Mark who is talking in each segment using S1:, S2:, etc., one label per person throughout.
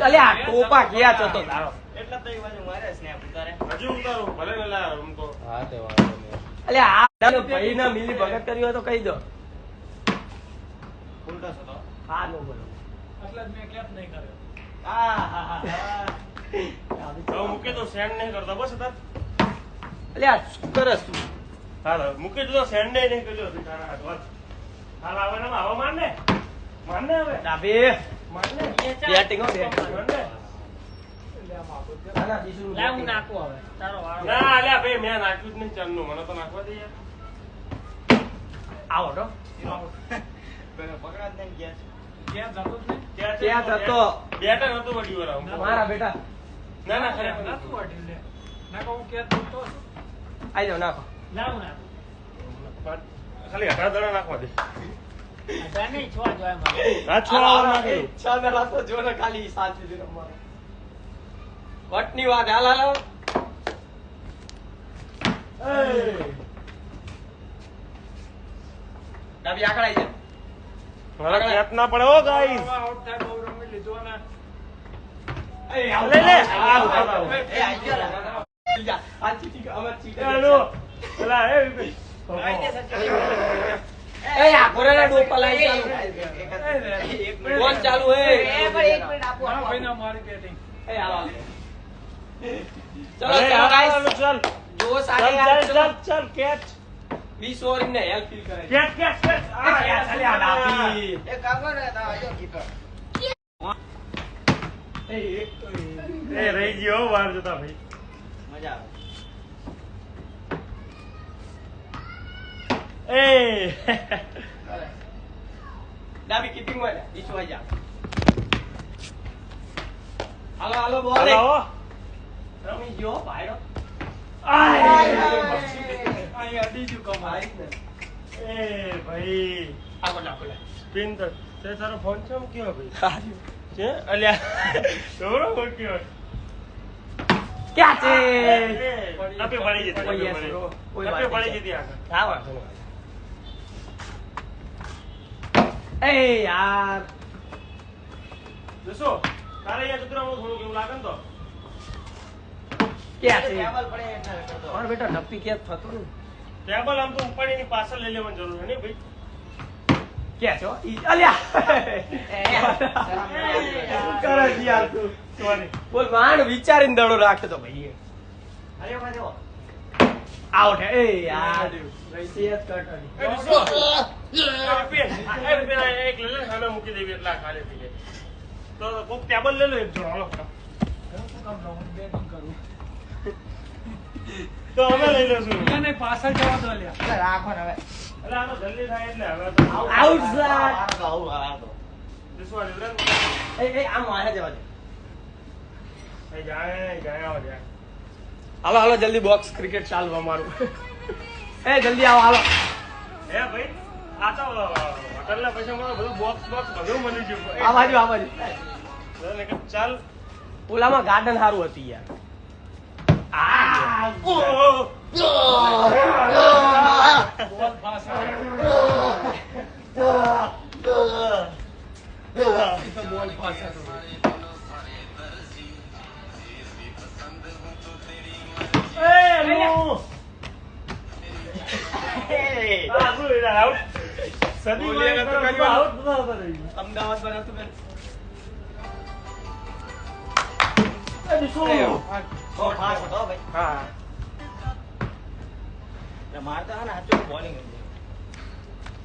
S1: અલ્યા ટોપા ક્યાં જતો તારો
S2: એટલે તો એ બાજુ મારે સ્નેપ ઉતારે
S3: હજુ ઉતારું ભલે ને લા આમ તો
S4: હા તે વાંધો નહીં.
S1: અલ્યા આ ભાઈ ના મિલી ભગત કર્યું હોય તો કહી દો
S2: ઉલટો છો તો
S1: હા નો બોલો
S5: એટલે જ મેં કેપ નહીં કર્યો.
S3: હવે મૂકી તો સેન્ડ નહીં કરતા બસ તાર
S1: અલ્યા શું કરસ તું
S3: હાલ મૂકી તો સેન્ડ નહીં કર્યો તું તારા હાથ હાલ આવે ને આવા માર ને હવે
S1: ડાબે
S3: માર ને
S1: બેટિંગ હો બેટિંગ
S3: માર ને
S1: ના બીજું
S5: લાવ હું નાખું હવે તારો વારો.
S3: ના અલ્યા ભાઈ મેં નાખ્યું જ નહીં ચાલનું મને તો નાખવા દે યાર
S1: આવો તો
S2: પકડા જ નહીં ગયા
S5: ક્યાં જતો જ નહીં.
S1: ક્યાં જતો?
S3: બેટર નતું વળી વરા
S1: મારા બેટા
S3: ના ના ખરેખર
S5: નતું
S3: નતું.
S5: વાટ્યું લે. નાખો હું ક્યાં જતો છું.
S1: આઈ જાવ નાખો
S5: લાવ હું નાખું.
S3: ખાલી 18 દડા નાખવા દે
S5: અઢાર નહીં, છ જ હોય મારે.
S3: આ 6 ઓવર નાખી દઉં.
S1: ચાલ રાતો જો ને ખાલી શાંતિ થી રમવાનો વટની વાત હાલ હાલ ડાબી આકડા આઈ જા
S3: મારા કેપ ના પડે હો ગાઈસ
S5: આવા આઉટ થાય બહુ રમી લીધો ને.
S1: એ આવ
S3: લે, લે.
S1: એ આઈ જા આ ચીટી અમે ચીટી
S3: ચાલો એલા એ
S1: એ આ કોરેના ડોપા લાઈ ચાલુ કોણ ચાલુ હે
S5: હા, ભાઈને મારી બેટિંગ.
S1: એ આવો ચલો
S3: અરે
S1: ચલો ગાઈસ
S3: ચાલ
S1: જો
S3: ચાલ
S1: સાડે
S3: ચાલ ચાલ ચાલ કેચ
S1: 20 ઓવર ને હેલ્પ ફીલ કરે
S3: કેચ કેચ કેચ
S1: ચાલ્યા ડાબી
S2: એ કાગળ ને તા આજો કીપર
S3: એ રહી ગયો હો વાર જતા ભાઈ
S2: મજા આવે
S3: એ
S1: ડાબી કીપિંગ માં ઈસુ આઈ જા હાલો હાલો બોલ
S3: હલો
S1: રમી ગયો ભાઈડો
S5: અહીં અડી ગયું કમાલ.
S3: એ ભાઈ
S1: આગળ નાખો લે
S3: પિન તો તે તારો ફોન છે મૂક્યો ભાઈ છે અલ્યા દોરો મૂક્યો
S1: ક્યાં છે
S3: આપે પડી જતી
S1: કોઈ yes,
S3: આપે
S1: bro. કોઈ
S3: પડી
S1: વાત
S3: જતી આગળ
S1: હા વાંધો નહીં. એ યાર
S3: જોશો તારે અહીંયા ચતુરામાં થોડુંક એવું લાગે ને તો
S1: ક્યાં છે
S2: ટેબલ પડે એટલે કરતો
S1: પણ બેટા નક્કી ક્યાં થતું નહીં.
S3: ટેબલ આમ તો ઉપાડીની પાછળ લઈ લેવાની જરૂર છે ને ભાઈ
S1: ક્યાં છો અલ્યા શું કરે છે યાર તું
S3: સોરી
S1: બોલ માંડ વિચારીને દડો રાખતો તો ભાઈ
S2: અરે ભાઈ જો
S1: આઉટ એ યાર રહીતી જ કટડી
S3: એ જોશો આપે પેલા એક લઈ લે સામે મૂકી દેવી એટલે આ ખાલી થઈ જાય તો કોક ટેબલ લઈ લો એક જણો હાલો
S5: હું શું કામ રહું? બેટિંગ કરું.
S3: તો અમે લઈ લેશું
S5: એને પાછળ જવા દો લ્યા.
S2: એટલે રાખો ને હવે
S3: એટલે આનો જલ્દી થાય એટલે હવે તો
S1: આઉટ ઝાટ
S2: આવું હાલો
S3: જોશો આ લીવરેજ
S1: એ આમ વાહે જવા દે
S3: એ જાય આવો જાય
S1: હાલો હાલો જલ્દી બોક્સ ક્રિકેટ ચાલુ અમારું એ જલ્દી આવો હાલો
S3: હે ભાઈ આ તો હોટલના પૈસા બધું બોક્સ બોક્સ બધું મળી ગયું
S1: આ બાજુ આ બાજુ
S3: ચાલ
S1: ઓલામાં ગાર્ડન સારું હતી યાર
S5: બોલ પાછળ. બોલ પાછળ.
S1: અમદાવાદ બનાવતું બેન
S2: બહુ ફાસ્ટ હતો ભાઈ
S1: હા
S2: એટલે મારતા હે ને હાચું બોલિંગ હતી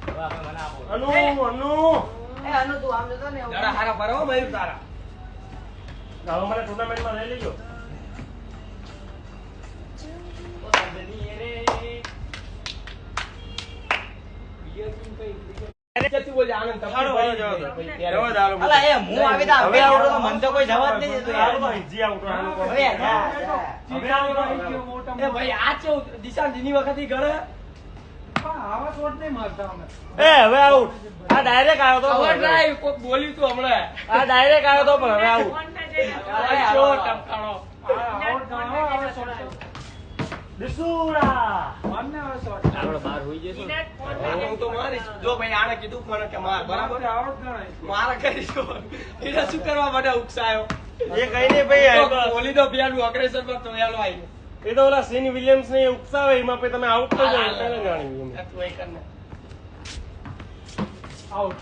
S2: હવે આપણે મને આપો એ અનુ તું આમ જતો ને એવું.
S1: જરા હારા પર હો મયુર તારા
S3: મને ટુર્નામેન્ટમાં લઈ લેજો
S2: ઓ સંદની રે
S1: જતી બોલ આનંદ
S3: હાલો, હાલો, જવા દો. જવા દો, હાલો.
S2: અલા એ હું આવી તા હવે આવડો તો મને તો કોઈ જવાબ નહીં દેતો
S3: હાલો તો
S2: યાર
S3: ઈજી આઉટ હાલો
S2: હવે જા, જા.
S5: ચીકાઓ આવી ગયો મોટા
S1: એ ભાઈ આ છે દિશાન દીની વખત ઈ ગળે
S5: આવા શોટ નહીં મારતા અમે.
S3: એ હવે આઉટ આ ડાયરેક્ટ આવ્યો તો
S1: ખબર નહીં કોક બોલ્યું તું હમણાં
S3: આ ડાયરેક્ટ આવ્યો તો પણ હવે આઉટ
S1: આ શો ટપકાણો
S5: આ આઉટ ગણો, આવા શોટ.
S3: વિસુડા
S5: મારને હવે શોટ.
S2: આપણે બહાર હોઈ જઈશું ને.
S1: હું તો મારીશ. જો ભાઈ આને કીધું મને કે માર બરાબર
S5: બરાબર આવડ ગણાય.
S1: મારા કરીશું એને શું કરવા માટે ઉકસાયો
S3: એ કઈ નહીં ભાઈ આ તો-
S1: બોલી દો પિયાનું અગ્રેસર માં તો યાલો આવી
S3: એ તો ઓલા સીન વિલિયમ્સ ને એ ઉકસાવે એમાં પછી તમે આઉટ થઈ જાઓ એટલે જાણી એમ.
S1: તું એ કરને
S5: આઉટ.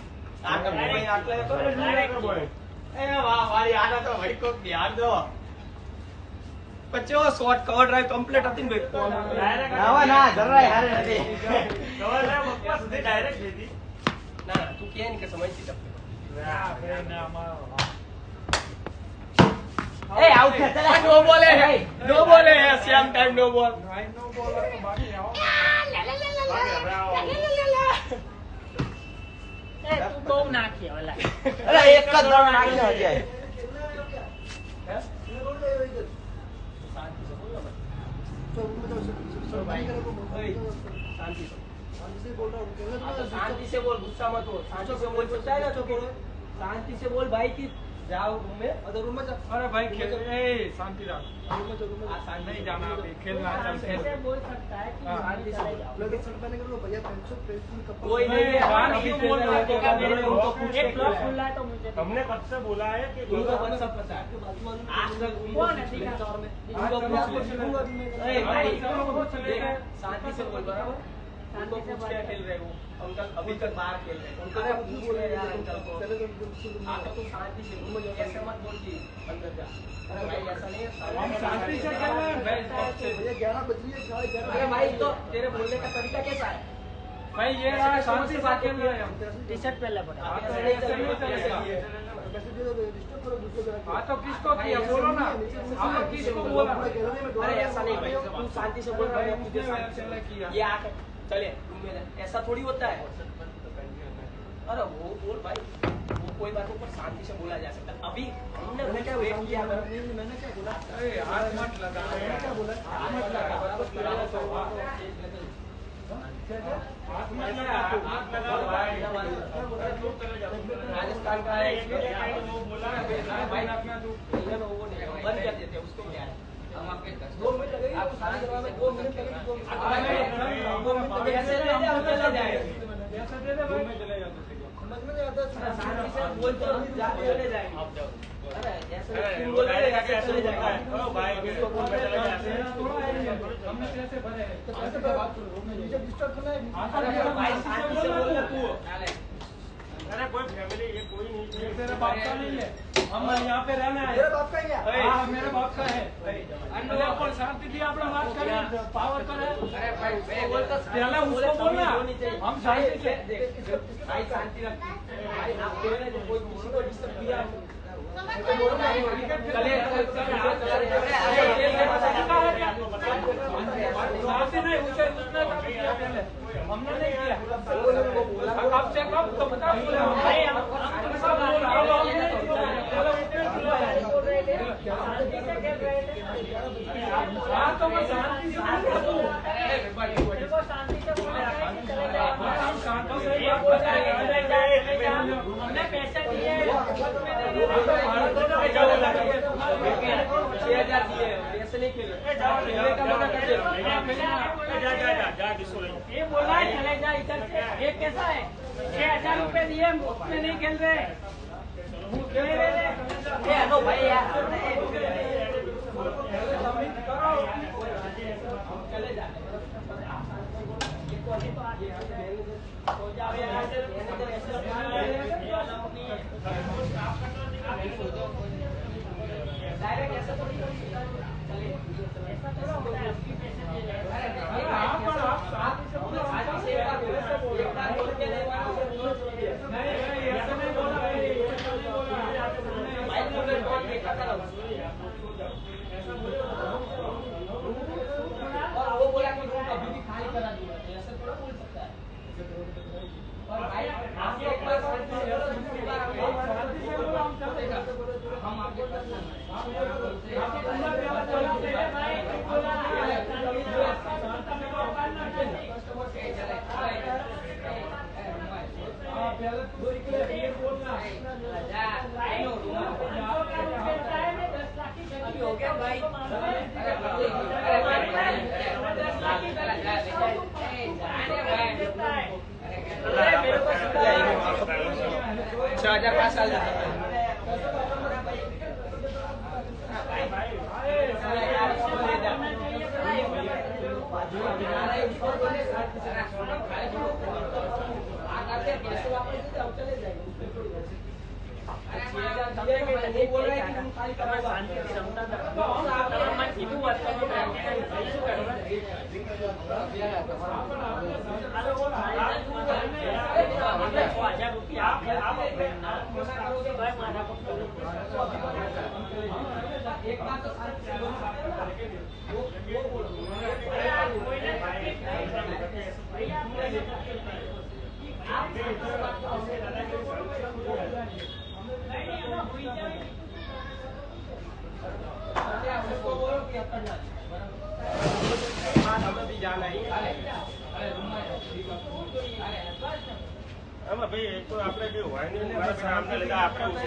S1: આ તો ભાઈ આટલે તો
S3: બોય.
S1: એ વાહ વાળી આના તો ભાઈ કોક ધ્યાન દો પછી શોર્ટ કવર ડ્રાઈવ કમ્પ્લીટ હતી ને ભાઈ
S2: ના ના જરાય હારે નથી.
S3: કવર લે પપ્પા સુધી ડાયરેક્ટ લીધી.
S1: ના તું કે ને કે સમજતી તપ
S5: ના, ભાઈને અમારો.
S2: એ આઉટ છે ચલા.
S1: નો બોલે નો બોલે સેમ ટાઈમ નો બોલ
S5: રાઈનો બોલ હતો બાકી આવો.
S3: ભાગે હવે આવો.
S2: તું બહુ નાખી ઓલા. અરે એક જ દડો નાખ્યો છે.
S1: शांति से बोल गुस्सा मत हो शांति से बोल सकता है ना तो शांति से बोल भाई की जाओ रूम में और रूम में जा
S5: अरे भाई खेल ए शांति राख. नहीं जाना अभी खेलना है. चल खेल.
S2: बोल सकता है कि
S5: हाँ.
S2: शांति से जाओ.
S1: कोई नहीं है
S5: बाहर क्यों बोल रहा है?
S1: उनको पूछ
S2: एक ब्लॉक खुला है तो मुझे
S3: हमने कब से बोला है कि
S1: उनको बस सब पता है आज तक
S2: कौन है? ठीक है.
S1: उनको पूछ के खेलूंगा अरे भाई
S5: चलेगा.
S1: शांति से बोल बराबर उनको पूछ के खेल रहे हो अंकल अभी तक बाहर खेल रहे हैं उनको पूछ रहे यार अंकल को हाँ तो तुम शांति से बोल ऐसे मत बोल कि अंदर जा अरे भाई ऐसा नहीं है
S5: हम शांति से खेल रहे हैं. भाई कब से?
S1: अरे भाई तो तेरे बोलने का तरीका कैसा है
S5: भाई ये रहा शांति से खेल रहे हैं हम.
S2: टी शर्ट पहले पड़ा.
S5: हाँ तो ऐसे नहीं चलेगा. हाँ तो किसको किया बोलो ना. हाँ तो किसको बोला.
S1: अरे ऐसा नहीं भाई तू शांति से बोल रहा है तुझे शांति से
S5: चले किया.
S1: ये आके चले तुम मेरे ऐसा थोड़ी होता है अरे वो बोल भाई वो कोई बात पर शांति से बोला जा सकता है अभी हमने क्या वेट किया मैंने क्या बोला
S5: अरे हाथ मत लगा.
S1: क्या बोला हाथ मत लगा बराबर पिराना तो
S5: हाथ मत लगा. हाथ लगा भाई.
S1: राजस्थान का है
S5: वो बोला भाई अपना तू.
S1: बंद कर देते हैं उसको क्या है हम आपके 2 मिनट लगेगी आप खाना करवा में 2 मिनट लगेगी 2 मिनट ऐसे ले जाओ चले जाए
S5: ऐसा दे दे भाई. चले जाओ.
S1: समझ में नहीं आता शांति से बोल तो जाके चले जाएंगे
S3: आप जाओ.
S1: अरे ऐसे
S3: अरे,
S1: तुम
S3: वो
S1: बोल रहे
S3: डायरेक्ट
S1: ऐसे
S3: ऐसे
S1: चले
S3: बोलता है.
S1: जाएंगे
S3: ओ भाई
S1: उसको बोल रहे
S3: चले
S1: हैं,
S3: जाते हैं.
S5: थोड़ा है. हमने कैसे भरे हैं? हाँ तो
S1: अरे
S5: मेरा
S1: भाई
S5: शांति
S1: शांति
S5: से
S1: से बोल
S5: बोल
S1: ना
S5: ना
S1: तू
S5: तू.
S3: अरे कोई फैमिली ये कोई नहीं
S5: ये तेरे बाप का नहीं है. हम यहाँ पे रहना है. हाँ मेरे बाप का है. अरे अपन शांति थी આપણે વાત કરી પાવર કરે.
S1: अरे भाई मैं बोलता
S5: पहले उसको बोलना. हम शांति से.
S1: भाई शांति रख भाई आप कह रहे हैं कोई किसी को डिस्टर्ब किया
S5: शांति नहीं उसे उसने किया पहले. हमने नहीं किया. कब से कब तुम कब बोला.
S2: भाई हम
S5: सब बोला. अब हमने नहीं बोला.
S2: शांति से खेल रहे थे.
S5: हाँ तो मैं शांति से बोल रहा हूँ.
S2: देखो शांति से बोल रहा है कि चले जाओ.
S5: हम शांति से
S2: ये बोल रहा है कि चले जाओ, चले जाओ. हमने पैसे दिए मुफ्त में नहीं दे रहे.
S1: 6000 दिए ऐसे नहीं खेले खेलने का मना कर
S3: जा किसको ले
S2: ये बोला है चले जाओ इधर से. ये कैसा है 6000 रुपए दिए मुफ्त में नहीं खेल रहे.
S1: ये नो भाई यार चले जा डायरेक्ट ऐसा थोड़ी और वो बोला कि अभी भी खाली करा दूंगा ऐसा थोड़ा बोल सकता है और भाई आप एक बार हम आपके पास
S3: ભાઈ એક તો આપણે જે હોય ને આમને લીધા આપણે